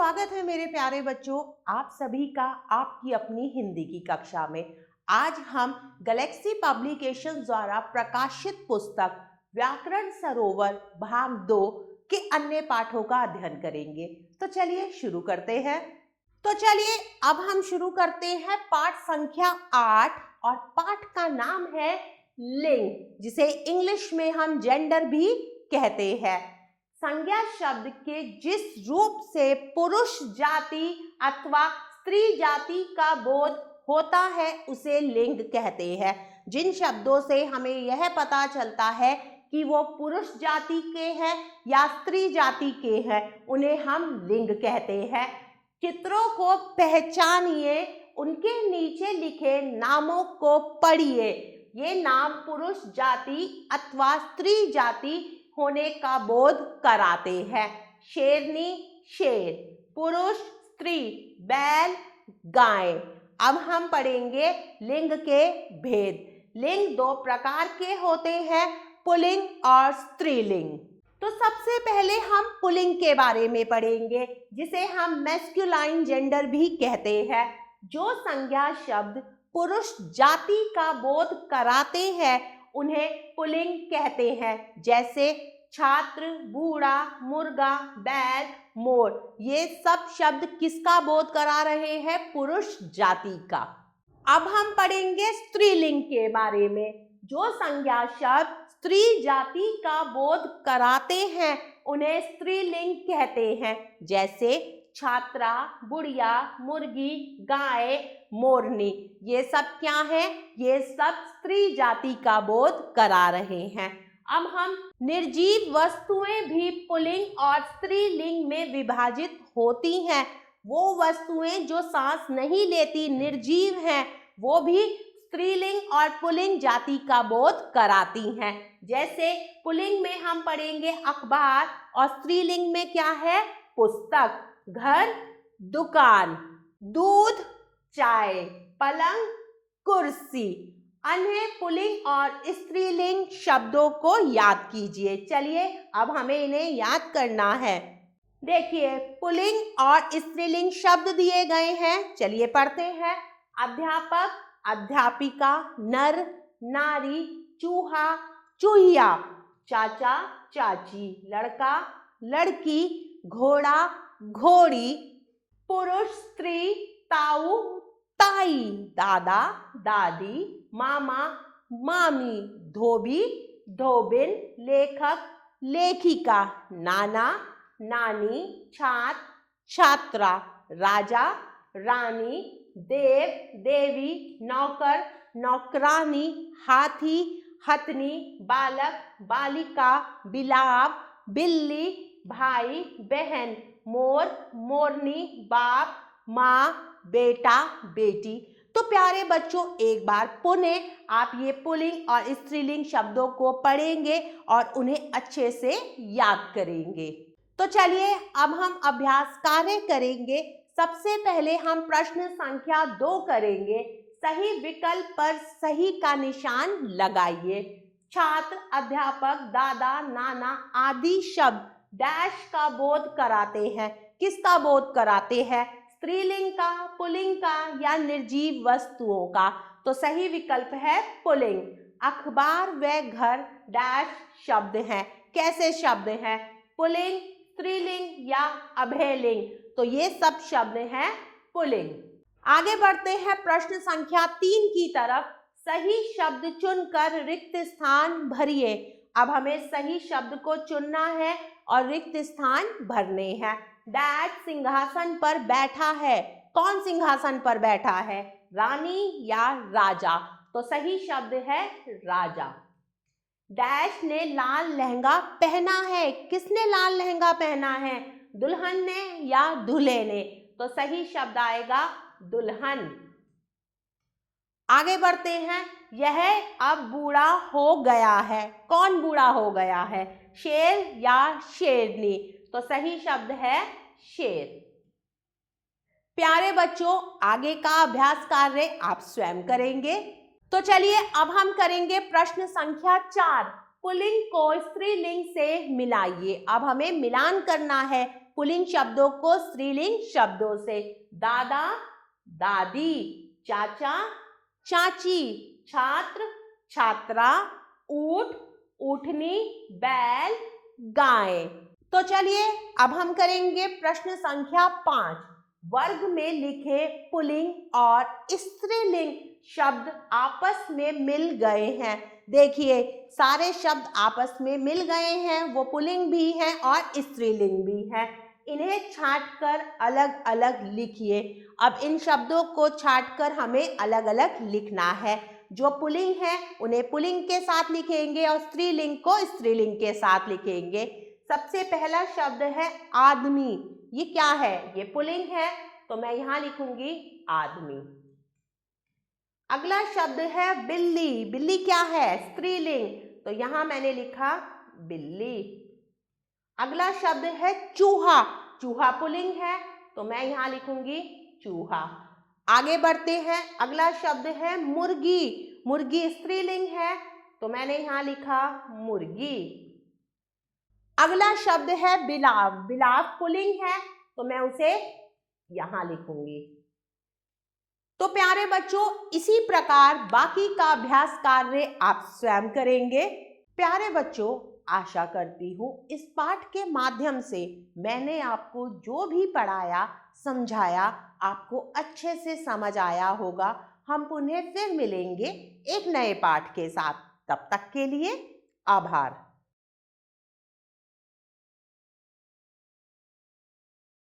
स्वागत है मेरे प्यारे बच्चों, आप सभी का आपकी अपनी हिंदी की कक्षा में। आज हम गैलेक्सी पब्लिकेशन द्वारा प्रकाशित पुस्तक व्याकरण सरोवर भाग 2 के अन्य पाठों का अध्ययन करेंगे। तो चलिए शुरू करते हैं। अब हम शुरू करते हैं पाठ संख्या 8 और पाठ का नाम है लिंग, जिसे इंग्लिश में हम जेंडर भी कहते हैं। संज्ञा शब्द के जिस रूप से पुरुष जाति अथवा स्त्री जाति का बोध होता है उसे लिंग कहते हैं। जिन शब्दों से हमें यह पता चलता है कि वो पुरुष जाति के हैं या स्त्री जाति के हैं, उन्हें हम लिंग कहते हैं। चित्रों को पहचानिए, उनके नीचे लिखे नामों को पढ़िए। ये नाम पुरुष जाति अथवा स्त्री जाति होने का बोध कराते हैं। शेरनी शेर, पुरुष स्त्री, बैल गाय। अब हम पढ़ेंगे लिंग के भेद। लिंग दो प्रकार के होते हैं, पुल्लिंग और स्त्रीलिंग। तो सबसे पहले हम पुल्लिंग के बारे में पढ़ेंगे, जिसे हम मैस्कुलाइन जेंडर भी कहते हैं। जो संज्ञा शब्द पुरुष जाति का बोध कराते हैं उन्हें पुल्लिंग कहते हैं, जैसे छात्र, बूढ़ा, मुर्गा, बैल, मोर। ये सब शब्द किसका बोध करा रहे हैं? पुरुष जाति का। अब हम पढ़ेंगे स्त्रीलिंग के बारे में। जो संज्ञा शब्द स्त्री जाति का बोध कराते हैं उन्हें स्त्रीलिंग कहते हैं, जैसे छात्रा, बुढ़िया, मुर्गी, गाय, मोरनी। ये सब क्या है? ये सब स्त्री जाति का बोध करा रहे हैं। अब हम निर्जीव वस्तुएं भी पुल्लिंग और स्त्रीलिंग में विभाजित होती हैं। वो वस्तुएं जो सांस नहीं लेती, निर्जीव हैं, वो भी स्त्रीलिंग और पुल्लिंग जाति का बोध कराती हैं। जैसे पुल्लिंग में हम पढ़ेंगे अखबार और स्त्रीलिंग में क्या है? पुस्तक, घर, दुकान, दूध, चाय, पलंग, कुर्सी। अन्य पुल्लिंग और स्त्रीलिंग शब्दों को याद कीजिए। चलिए अब हमें इन्हें याद करना है। देखिए पुल्लिंग और स्त्रीलिंग शब्द दिए गए हैं, चलिए पढ़ते हैं। अध्यापक, अध्यापिका, नर, नारी, चूहा, चूहिया, चाचा, चाची, लड़का, लड़की, घोड़ा, घोड़ी, पुरुष, स्त्री, ताऊ, ताई, दादा, दादी, मामा, मामी, धोबी, धोबिन, लेखक, लेखिका, नाना, नानी, छात्र, छात्रा, राजा, रानी, देव, देवी, नौकर, नौकरानी, हाथी, हथनी, बालक, बालिका, बिलाव, बिल्ली, भाई, बहन, मोर, मोरनी, बाप, माँ, बेटा, बेटी। तो प्यारे बच्चों, एक बार पुनः आप ये पुल्लिंग और स्त्रीलिंग शब्दों को पढ़ेंगे और उन्हें अच्छे से याद करेंगे। तो चलिए अब हम अभ्यास कार्य करेंगे। सबसे पहले हम प्रश्न संख्या 2 करेंगे। सही विकल्प पर सही का निशान लगाइए। छात्र, अध्यापक, दादा, नाना आदि शब्द डैश का बोध कराते हैं। किसका बोध कराते हैं? स्त्रीलिंग का, पुल्लिंग का या निर्जीव वस्तुओं का? तो सही विकल्प है पुल्लिंग। अखबार व घर डैश शब्द हैं। कैसे शब्द हैं? पुल्लिंग, स्त्रीलिंग या अभयलिंग? तो ये सब शब्द हैं पुल्लिंग। आगे बढ़ते हैं प्रश्न संख्या 3 की तरफ। सही शब्द चुनकर रिक्त स्थान भरिए। अब हमें सही शब्द को चुनना है और रिक्त स्थान भरने हैं। डैश सिंहासन पर बैठा है। कौन सिंहासन पर बैठा है? रानी या राजा? तो सही शब्द है राजा। डैश ने लाल लहंगा पहना है। किसने लाल लहंगा पहना है? दुल्हन ने या दूल्हे ने? तो सही शब्द आएगा दुल्हन। आगे बढ़ते हैं। यह अब बूढ़ा हो गया है। कौन बूढ़ा हो गया है? शेर या शेरनी? तो सही शब्द है शेर। प्यारे बच्चों, आगे का अभ्यास कार्य आप स्वयं करेंगे। तो चलिए अब हम करेंगे प्रश्न संख्या 4। पुल्लिंग को स्त्रीलिंग से मिलाइए। अब हमें मिलान करना है। पुल्लिंग शब्दों को स्त्रीलिंग शब्दों से। दादा, दादी, चाचा, चाची, छात्र, छात्रा, ऊंट, ऊँटनी, बैल, गाय। तो चलिए अब हम करेंगे प्रश्न संख्या 5। वर्ग में लिखे पुल्लिंग और स्त्रीलिंग शब्द आपस में मिल गए हैं। देखिए सारे शब्द आपस में मिल गए हैं, वो पुल्लिंग भी हैं और स्त्रीलिंग भी हैं। इन्हें छांटकर अलग अलग लिखिए। अब इन शब्दों को छांटकर हमें अलग अलग लिखना है। जो पुल्लिंग है उन्हें पुल्लिंग के साथ लिखेंगे और स्त्रीलिंग को स्त्रीलिंग के साथ लिखेंगे। सबसे पहला शब्द है आदमी। ये क्या है? ये पुल्लिंग है, तो मैं यहां लिखूंगी आदमी। अगला शब्द है बिल्ली। बिल्ली क्या है? स्त्रीलिंग, तो यहां मैंने लिखा बिल्ली। अगला शब्द है चूहा। चूहा पुल्लिंग है, तो मैं यहां लिखूंगी चूहा। आगे बढ़ते हैं। अगला शब्द है मुर्गी। मुर्गी स्त्रीलिंग है, तो मैंने यहां लिखा मुर्गी। अगला शब्द है बिलाव। बिलाव पुल्लिंग है, तो मैं उसे यहां लिखूंगी। तो प्यारे बच्चों, इसी प्रकार बाकी का अभ्यास कार्य आप स्वयं करेंगे। प्यारे बच्चों, आशा करती हूँ इस पाठ के माध्यम से मैंने आपको जो भी पढ़ाया समझाया आपको अच्छे से समझ आया होगा। हम पुनः फिर मिलेंगे एक नए पाठ के साथ। तब तक के लिए आभार।